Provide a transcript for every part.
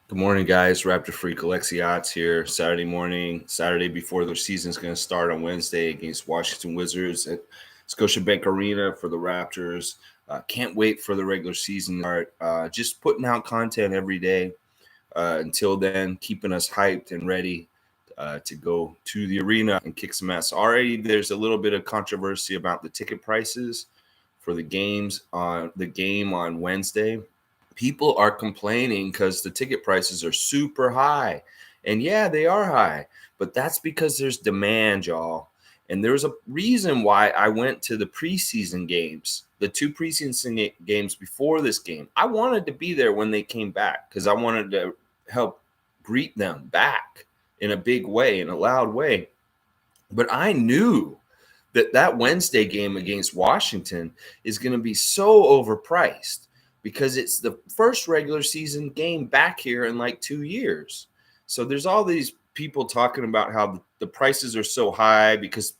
Good morning, guys. Raptor Freak Alexiot's here. Saturday morning, Saturday before their season's going to start on Wednesday against Washington Wizards at Scotiabank Arena for the Raptors. Can't wait for the regular season to start. Just putting out content every day. Until then, keeping us hyped and ready to go to the arena and kick some ass. Already, there's a little bit of controversy about the ticket prices for the games on the game on Wednesday. People are complaining because the ticket prices are super high. And yeah, they are high, but that's because there's demand, y'all. And there's a reason why I went to the preseason games, the two preseason games before this game. I wanted to be there when they came back because I wanted to help greet them back in a big way, in a loud way. But I knew that Wednesday game against Washington is going to be so overpriced because it's the first regular season game back here in like 2 years. So there's all these people talking about how the prices are so high because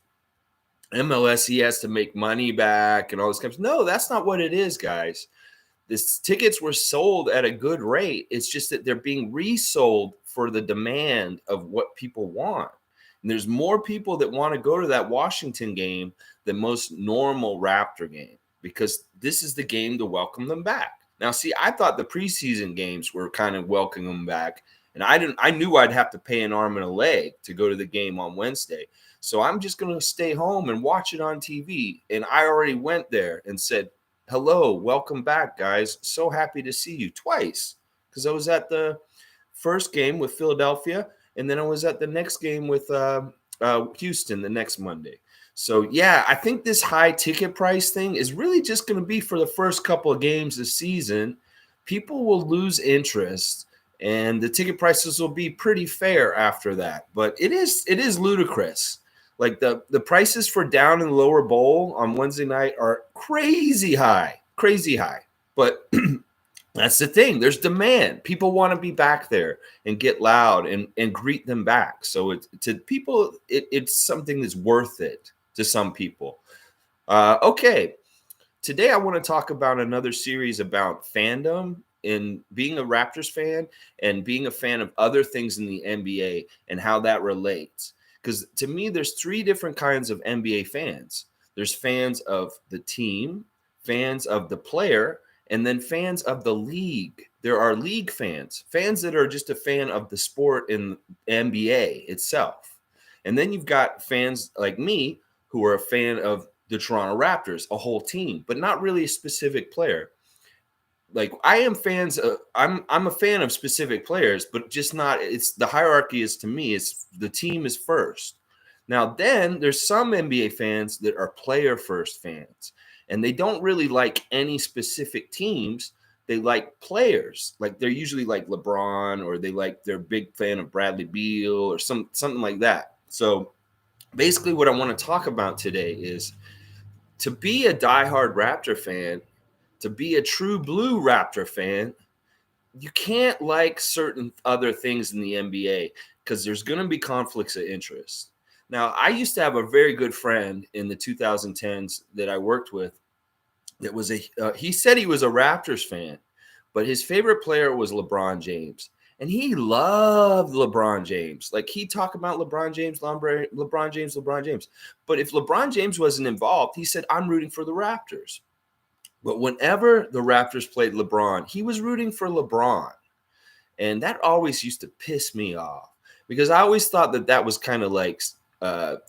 MLS has to make money back and all this kind of stuff. No, that's not what it is, guys. This tickets were sold at a good rate. It's just that they're being resold for the demand of what people want. And there's more people that want to go to that Washington game than most normal Raptor game because this is the game to welcome them back. Now, see, I thought the preseason games were kind of welcoming them back, and I knew I'd have to pay an arm and a leg to go to the game on Wednesday. So I'm just going to stay home and watch it on TV. And I already went there and said, hello, welcome back, guys. So happy to see you twice because I was at the first game with Philadelphia, and then I was at the next game with Houston the next Monday. So, yeah, I think this high ticket price thing is really just going to be for the first couple of games this season. People will lose interest, and the ticket prices will be pretty fair after that. But it is ludicrous. Like the prices for down in the lower bowl on Wednesday night are crazy high. But that's the thing. There's demand. People want to be back there and get loud and greet them back. So it's to people, it's something that's worth it to some people. Okay. Today I want to talk about another series about fandom and being a Raptors fan and being a fan of other things in the NBA and how that relates. Because to me, there's three different kinds of NBA fans. There's fans of the team, fans of the player, and then fans of the league. There are league fans that are just a fan of the sport in NBA itself. And then you've got fans like me who are a fan of the Toronto Raptors, a whole team, but not really a specific player. Like I am fans of, I'm a fan of specific players, but just not, it's the hierarchy is to me, it's the team is first. Now then there's some NBA fans that are player first fans, and they don't really like any specific teams. They like players. Like they're usually like LeBron, or they're a big fan of Bradley Beal or something like that. So basically what I want to talk about today is to be a diehard Raptor fan, to be a true blue Raptor fan, you can't like certain other things in the NBA because there's going to be conflicts of interest. Now, I used to have a very good friend in the 2010s that I worked with that was he said he was a Raptors fan, but his favorite player was LeBron James. And he loved LeBron James. Like he talked about LeBron James. But if LeBron James wasn't involved, he said, I'm rooting for the Raptors. But whenever the Raptors played LeBron, he was rooting for LeBron. And that always used to piss me off because I always thought that was kind of like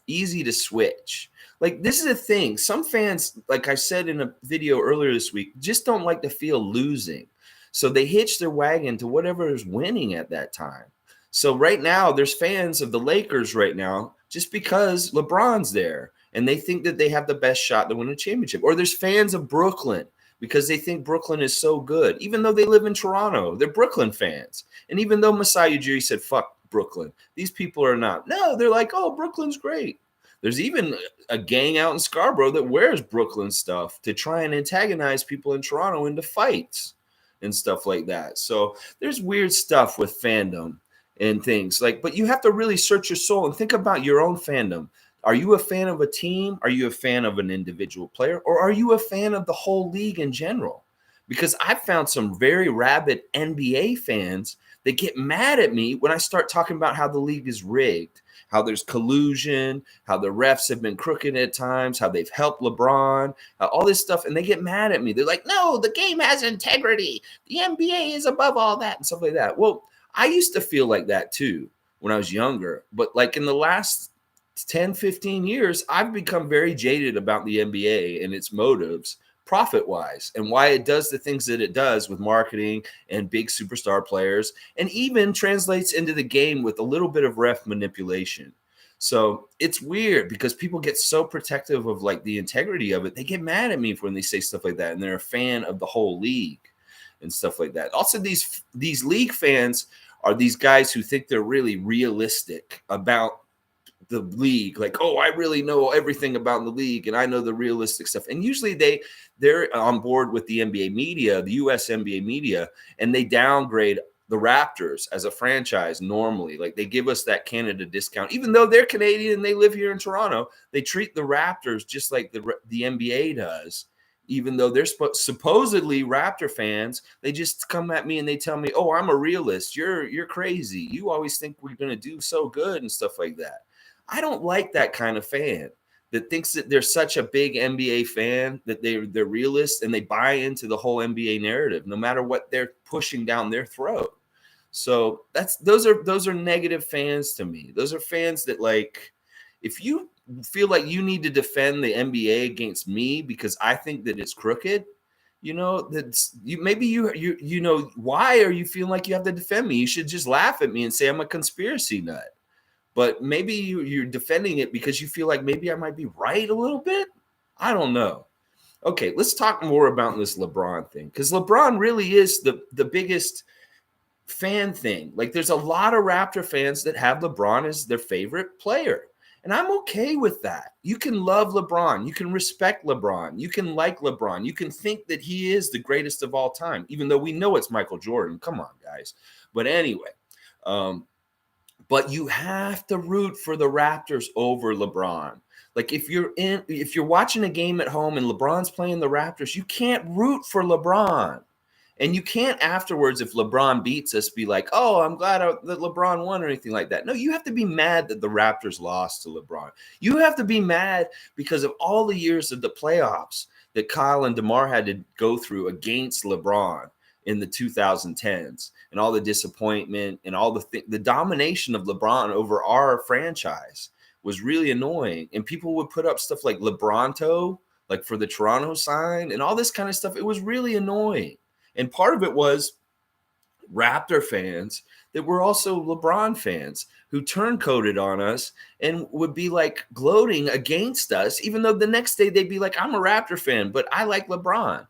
easy to switch. Like this is a thing. Some fans, like I said in a video earlier this week, just don't like to feel losing. So they hitch their wagon to whatever is winning at that time. So right now, there's fans of the Lakers right now just because LeBron's there and they think that they have the best shot to win a championship. Or there's fans of Brooklyn because they think Brooklyn is so good. Even though they live in Toronto, they're Brooklyn fans. And even though Masai Ujiri said, fuck Brooklyn, these people are not. No, they're like, oh, Brooklyn's great. There's even a gang out in Scarborough that wears Brooklyn stuff to try and antagonize people in Toronto into fights and stuff like that. So there's weird stuff with fandom and things like, but you have to really search your soul and think about your own fandom. Are you a fan of a team? Are you a fan of an individual player? Or are you a fan of the whole league in general? Because I've found some very rabid NBA fans They get mad at me when I start talking about how the league is rigged, how there's collusion, how the refs have been crooked at times, how they've helped LeBron, all this stuff. And they get mad at me. They're like, no, the game has integrity. The NBA is above all that and stuff like that. Well, I used to feel like that too when I was younger. But like in the last 10, 15 years, I've become very jaded about the NBA and its motives profit-wise and why it does the things that it does with marketing and big superstar players, and even translates into the game with a little bit of ref manipulation. So it's weird because people get so protective of like the integrity of it. They get mad at me when they say stuff like that, and they're a fan of the whole league and stuff like that. Also, these league fans are these guys who think they're really realistic about the league, like, oh, I really know everything about the league and I know the realistic stuff. And usually they're on board with the NBA media, the US NBA media, and they downgrade the Raptors as a franchise normally. Like they give us that Canada discount, even though they're Canadian and they live here in Toronto. They treat the Raptors just like the NBA does, even though they're supposedly Raptor fans. They just come at me and they tell me, oh, I'm a realist. You're crazy. You always think we're going to do so good and stuff like that. I don't like that kind of fan that thinks that they're such a big NBA fan that they're realists and they buy into the whole NBA narrative, no matter what they're pushing down their throat. So those are negative fans to me. Those are fans that, like, if you feel like you need to defend the NBA against me because I think that it's crooked, you know, you know, why are you feeling like you have to defend me? You should just laugh at me and say I'm a conspiracy nut. But maybe you're defending it because you feel like maybe I might be right a little bit. I don't know. Okay, let's talk more about this LeBron thing, because LeBron really is the biggest fan thing. Like there's a lot of Raptor fans that have LeBron as their favorite player. And I'm okay with that. You can love LeBron. You can respect LeBron. You can like LeBron. You can think that he is the greatest of all time, even though we know it's Michael Jordan. Come on, guys. But anyway, but you have to root for the Raptors over LeBron. Like if you're watching a game at home and LeBron's playing the Raptors, you can't root for LeBron. And you can't afterwards, if LeBron beats us, be like, oh, I'm glad that LeBron won or anything like that. No, you have to be mad that the Raptors lost to LeBron. You have to be mad because of all the years of the playoffs that Kyle and DeMar had to go through against LeBron in the 2010s, and all the disappointment and all the domination of LeBron over our franchise was really annoying. And people would put up stuff like LeBronto, like for the Toronto sign and all this kind of stuff. It was really annoying. And part of it was Raptor fans that were also LeBron fans who turncoated on us and would be like gloating against us, even though the next day they'd be like, I'm a Raptor fan, but I like LeBron.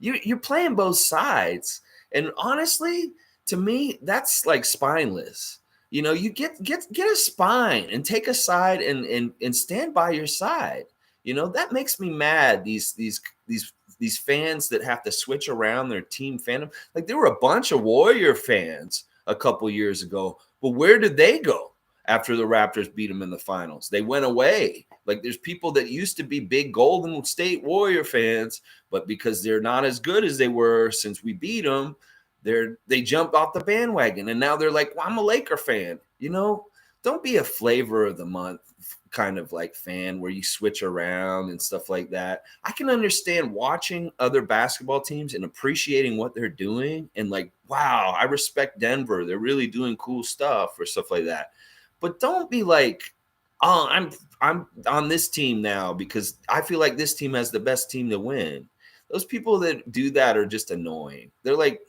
You're playing both sides. And honestly, to me, that's like spineless. You know, you get a spine and take a side and stand by your side. You know, that makes me mad. These fans that have to switch around their team fandom. Like there were a bunch of Warrior fans a couple years ago, but where did they go after the Raptors beat them in the finals? They went away. Like there's people that used to be big Golden State Warrior fans, but because they're not as good as they were since we beat them, they jumped off the bandwagon, and now they're like, well, I'm a Laker fan. You know, don't be a flavor of the month kind of like fan where you switch around and stuff like that. I can understand watching other basketball teams and appreciating what they're doing and like, wow, I respect Denver. They're really doing cool stuff or stuff like that. But don't be like, oh, I'm on this team now because I feel like this team has the best team to win. Those people that do that are just annoying. They're like,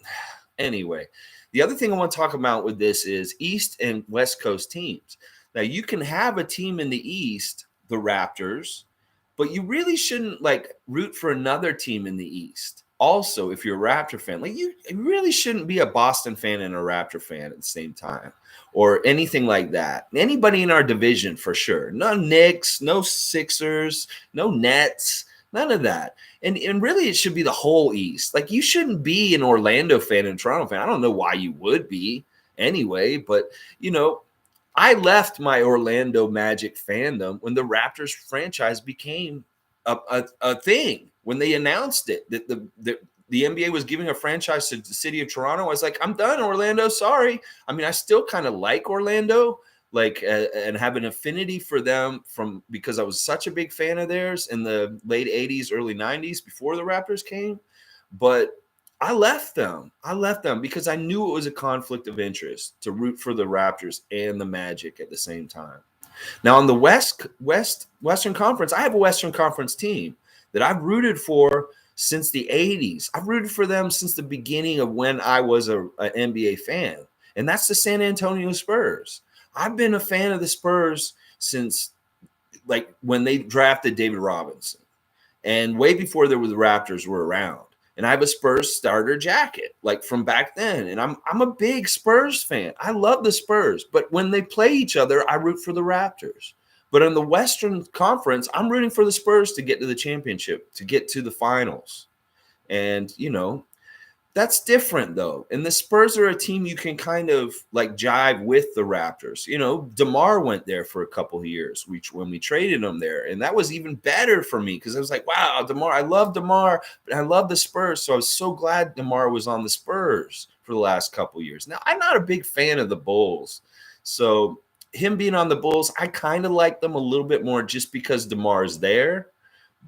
anyway. The other thing I want to talk about with this is East and West Coast teams. Now, you can have a team in the East, the Raptors, but you really shouldn't like root for another team in the East. Also, if you're a Raptor fan, like you really shouldn't be a Boston fan and a Raptor fan at the same time or anything like that. Anybody in our division for sure. No Knicks, no Sixers, no Nets, none of that. And really, it should be the whole East. Like you shouldn't be an Orlando fan and Toronto fan. I don't know why you would be anyway, but you know, I left my Orlando Magic fandom when the Raptors franchise became a thing, when they announced it, that the NBA was giving a franchise to the city of Toronto, I was like, I'm done, Orlando. Sorry. I mean, I still kind of like Orlando, like, and have an affinity for them because I was such a big fan of theirs in the late 80s, early 90s before the Raptors came. But I left them. Because I knew it was a conflict of interest to root for the Raptors and the Magic at the same time. Now on the Western Conference, I have a Western Conference team that I've rooted for since the 80s. I've rooted for them since the beginning of when I was an NBA fan, and that's the San Antonio Spurs. I've been a fan of the Spurs since like when they drafted David Robinson, and way before the Raptors were around. And I have a Spurs starter jacket, like from back then. And I'm a big Spurs fan. I love the Spurs. But when they play each other, I root for the Raptors. But in the Western Conference, I'm rooting for the Spurs to get to the championship, to get to the finals. And, that's different, though. And the Spurs are a team you can kind of like jive with the Raptors. DeMar went there for a couple of years when we traded him there. And that was even better for me because I was like, wow, DeMar, I love DeMar, but I love the Spurs. So I was so glad DeMar was on the Spurs for the last couple of years. Now, I'm not a big fan of the Bulls. So him being on the Bulls, I kind of like them a little bit more just because DeMar is there.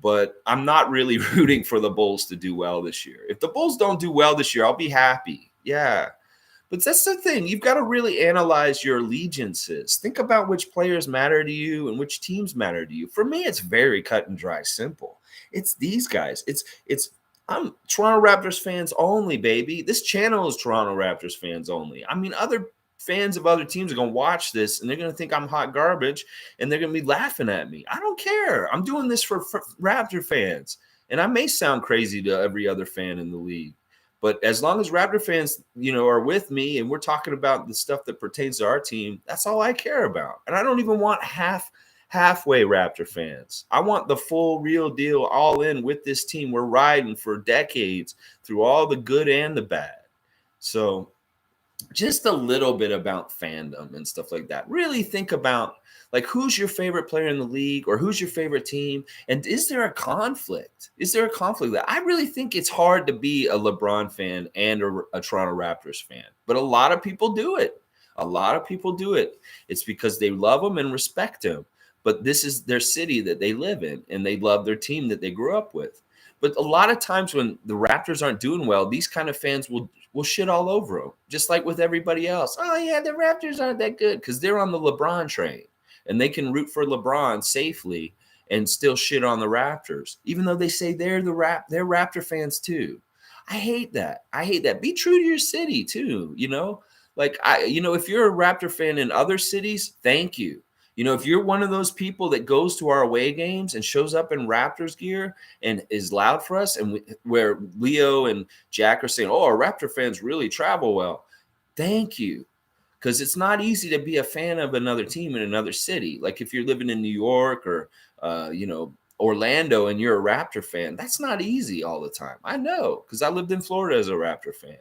But I'm not really rooting for the Bulls to do well this year. If the Bulls don't do well this year, I'll be happy. Yeah. But that's the thing. You've got to really analyze your allegiances. Think about which players matter to you and which teams matter to you. For me, it's very cut and dry, simple. It's these guys. I'm Toronto Raptors fans only, baby. This channel is Toronto Raptors fans only. I mean, other fans of other teams are going to watch this and they're going to think I'm hot garbage and they're going to be laughing at me. I don't care. I'm doing this for Raptor fans. And I may sound crazy to every other fan in the league, but as long as Raptor fans, are with me and we're talking about the stuff that pertains to our team, that's all I care about. And I don't even want halfway Raptor fans. I want the full real deal all in with this team. We're riding for decades through all the good and the bad. So just a little bit about fandom and stuff like that. Really think about like who's your favorite player in the league or who's your favorite team, and is there a conflict? Is there a conflict? That I really think it's hard to be a LeBron fan and a Toronto Raptors fan, but a lot of people do it. It's because they love them and respect them, but this is their city that they live in, and they love their team that they grew up with. But a lot of times when the Raptors aren't doing well, these kind of fans will shit all over them, just like with everybody else. Oh, yeah, the Raptors aren't that good because they're on the LeBron train, and they can root for LeBron safely and still shit on the Raptors, even though they say they're Raptor fans too. I hate that. Be true to your city too, Like, if you're a Raptor fan in other cities, thank you. If you're one of those people that goes to our away games and shows up in Raptors gear and is loud for us, and where Leo and Jack are saying, oh, our Raptor fans really travel well, thank you. Because it's not easy to be a fan of another team in another city. Like if you're living in New York or, Orlando and you're a Raptor fan, that's not easy all the time. I know, because I lived in Florida as a Raptor fan.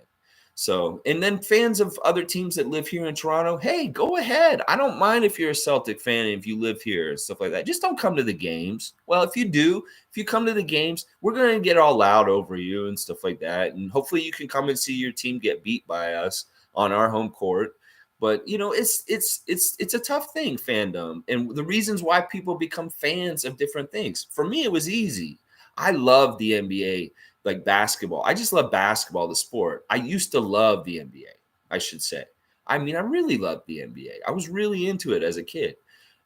So, and then fans of other teams that live here in Toronto, hey, go ahead. I don't mind if you're a Celtic fan and if you live here and stuff like that. Just don't come to the games. Well, if you come to the games, we're going to get all loud over you and stuff like that. And hopefully you can come and see your team get beat by us on our home court. But, it's a tough thing, fandom, and the reasons why people become fans of different things. For me, it was easy. I love the NBA. Like basketball. I just love basketball, the sport. I used to love the NBA, I should say. I mean, I really loved the NBA. I was really into it as a kid,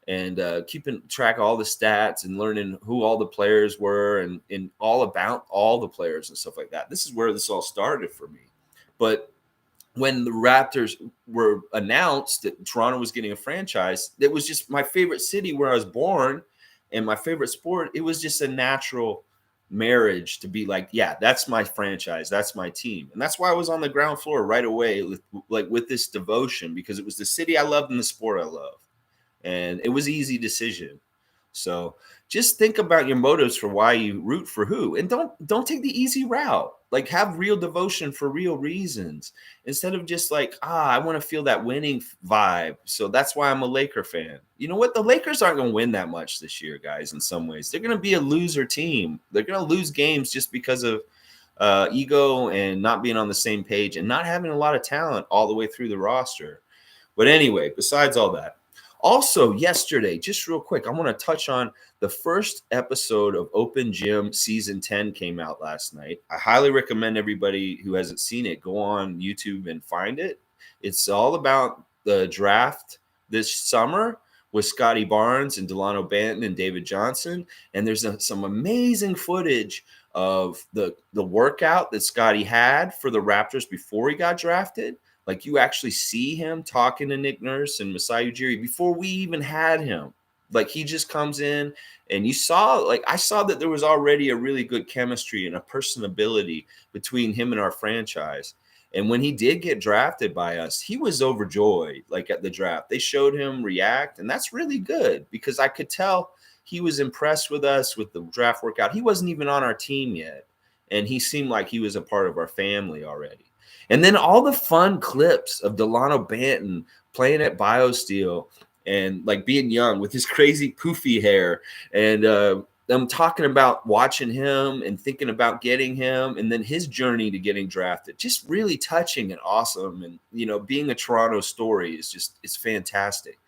and keeping track of all the stats and learning who all the players were and all about all the players and stuff like that. This is where this all started for me. But when the Raptors were announced that Toronto was getting a franchise, that was just my favorite city where I was born and my favorite sport. It was just a natural marriage to be like, yeah, that's my franchise, that's my team. And that's why I was on the ground floor right away with this devotion, because it was the city I loved and the sport I love, and it was an easy decision. So just think about your motives for why you root for who, and don't take the easy route. Like have real devotion for real reasons instead of just like, I want to feel that winning vibe. So that's why I'm a Laker fan. You know what? The Lakers aren't going to win that much this year, guys. In some ways, they're going to be a loser team. They're going to lose games just because of ego and not being on the same page and not having a lot of talent all the way through the roster. But anyway, besides all that, also yesterday, just real quick, I want to touch on the first episode of Open Gym season 10 came out last night. I highly recommend everybody who hasn't seen it go on YouTube and find it. It's all about the draft this summer with Scotty Barnes and Delano Banton and David Johnson. And there's some amazing footage of the workout that Scotty had for the Raptors before he got drafted. Like you actually see him talking to Nick Nurse and Masai Ujiri before we even had him. Like he just comes in and you saw, like I saw that there was already a really good chemistry and a personability between him and our franchise. And when he did get drafted by us, he was overjoyed. Like at the draft, they showed him react, and that's really good because I could tell he was impressed with us with the draft workout. He wasn't even on our team yet, and he seemed like he was a part of our family already. And then all the fun clips of Delano Banton playing at BioSteel and like being young with his crazy poofy hair, and them talking about watching him and thinking about getting him, and then his journey to getting drafted. Just really touching and awesome. And, you know, being a Toronto story is just, it's fantastic.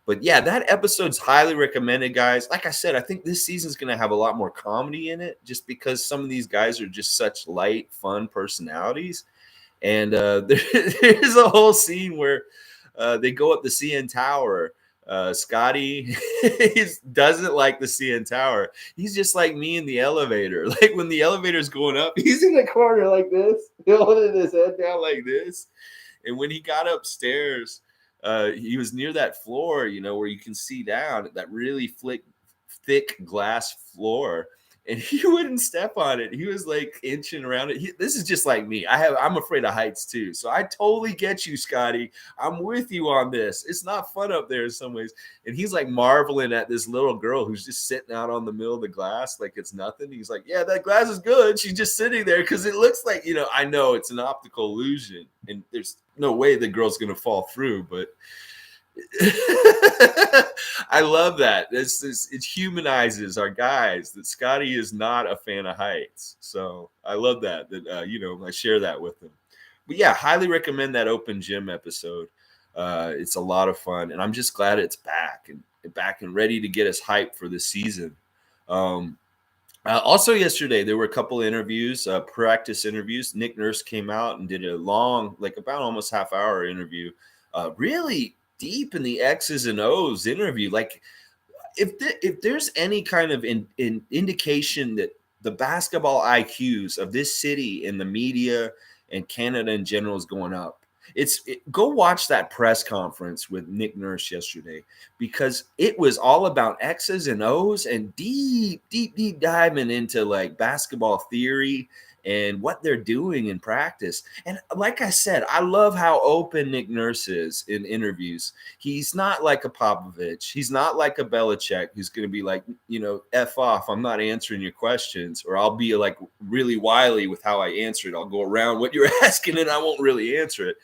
But yeah, that episode's highly recommended, guys. Like I said, I think this season's going to have a lot more comedy in it just because some of these guys are just such light, fun personalities. And there's a whole scene where they go up the CN Tower. Scotty doesn't like the CN Tower. He's just like me in the elevator. Like when the elevator's going up, he's in the corner like this, holding his head down like this. And when he got upstairs, he was near that floor, you know, where you can see down, that really thick glass floor. And he wouldn't step on it. He was like inching around it. This is just like me. I'm afraid of heights too. So I totally get you, Scotty. I'm with you on this. It's not fun up there in some ways. And he's like marveling at this little girl who's just sitting out on the middle of the glass like it's nothing. He's like, yeah, that glass is good. She's just sitting there because it looks like, you know, I know it's an optical illusion and there's no way the girl's going to fall through, but I love that. It humanizes our guys that Scotty is not a fan of heights. So I love that you know, I share that with him. But yeah, highly recommend that Open Gym episode. It's a lot of fun, and I'm just glad it's back and ready to get us hyped for this season. Also yesterday, there were a couple interviews, practice interviews. Nick Nurse came out and did a long, like about almost half-hour interview. Really deep in the X's and O's interview. Like if there's any kind of indication that the basketball IQs of this city and the media and Canada in general is going up, go watch that press conference with Nick Nurse yesterday, because it was all about X's and O's and deep diving into like basketball theory and what they're doing in practice. And like I said, I love how open Nick Nurse is in interviews. He's not like a Popovich. He's not like a Belichick who's going to be like, you know, F off, I'm not answering your questions. Or I'll be like really wily with how I answer it. I'll go around what you're asking and I won't really answer it.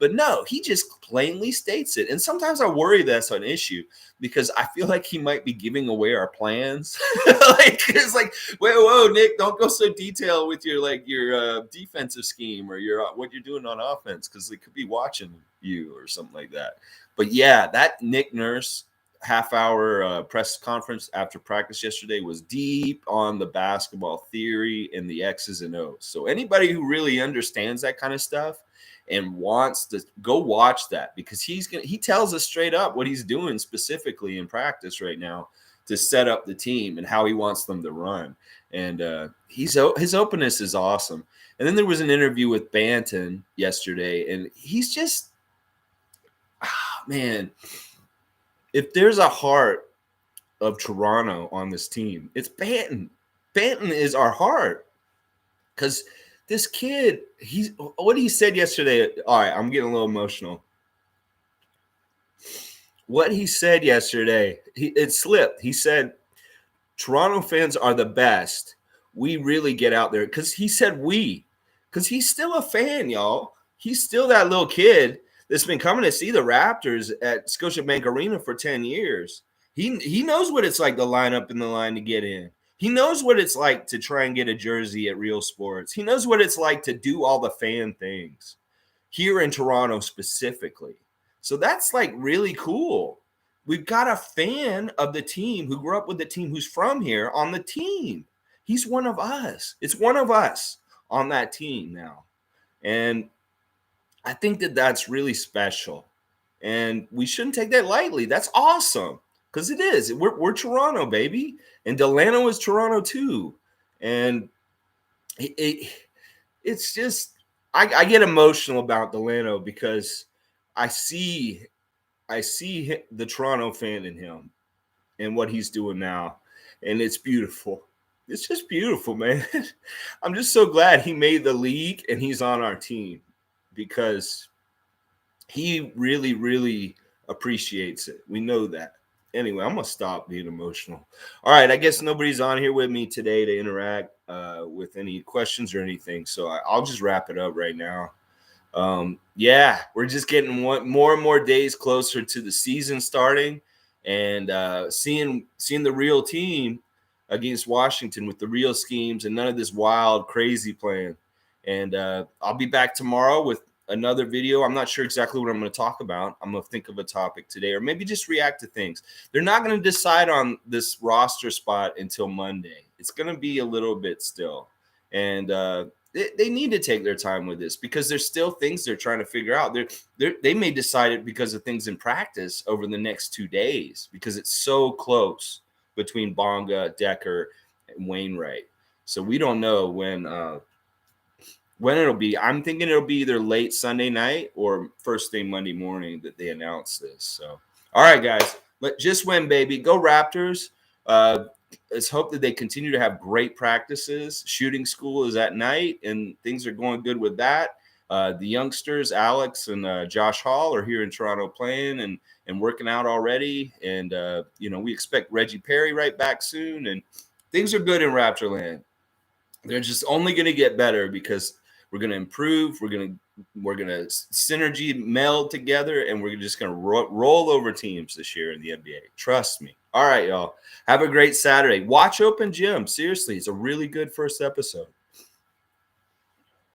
But no, he just plainly states it. And sometimes I worry that's an issue because I feel like he might be giving away our plans. Like it's like, whoa, Nick, don't go so detailed with your defensive scheme or your what you're doing on offense, because they could be watching you or something like that. But yeah, that Nick Nurse half-hour press conference after practice yesterday was deep on the basketball theory and the X's and O's. So anybody who really understands that kind of stuff and wants to go watch that, because he tells us straight up what he's doing specifically in practice right now to set up the team and how he wants them to run. And his openness is awesome. And then there was an interview with Banton yesterday, and he's just, man, if there's a heart of Toronto on this team, it's Banton. Banton is our heart, because this kid, what he said yesterday. All right, I'm getting a little emotional. What he said yesterday, it slipped. He said, Toronto fans are the best. We really get out there. Because he said because he's still a fan, y'all. He's still that little kid that's been coming to see the Raptors at Scotiabank Arena for 10 years. He knows what it's like to line up in the line to get in. He knows what it's like to try and get a jersey at Real Sports. He knows what it's like to do all the fan things here in Toronto specifically. So that's like really cool. We've got a fan of the team who grew up with the team who's from here on the team. He's one of us. It's one of us on that team now. And I think that that's really special. And we shouldn't take that lightly. That's awesome because it is. We're Toronto, baby. And Delano is Toronto too. And it's just, I get emotional about Delano because I see the Toronto fan in him and what he's doing now. And it's beautiful. It's just beautiful, man. I'm just so glad he made the league and he's on our team because he really, really appreciates it. We know that. Anyway, I'm going to stop being emotional. All right. I guess nobody's on here with me today to interact with any questions or anything. So I'll just wrap it up right now. Yeah, we're just getting more and more days closer to the season starting and seeing the real team against Washington with the real schemes and none of this wild, crazy plan. And I'll be back tomorrow with another video. I'm not sure exactly what I'm going to talk about. I'm going to think of a topic today or maybe just react to things. They're not going to decide on this roster spot until Monday. It's going to be a little bit still. And they need to take their time with this because there's still things they're trying to figure out. They may decide it because of things in practice over the next 2 days because it's so close between Bonga, Decker, and Wainwright. So we don't know when it'll be. I'm thinking it'll be either late Sunday night or first thing Monday morning that they announce this. So, all right, guys, just win, baby. Go Raptors. Let's hope that they continue to have great practices. Shooting school is at night, and things are going good with that. The youngsters, Alex and Josh Hall, are here in Toronto playing and working out already. And, we expect Reggie Perry right back soon. And things are good in Raptorland. They're just only going to get better because we're going to improve. We're going to synergy meld together, and we're just going to roll over teams this year in the NBA. Trust me. All right, y'all. Have a great Saturday. Watch Open Gym. Seriously, it's a really good first episode.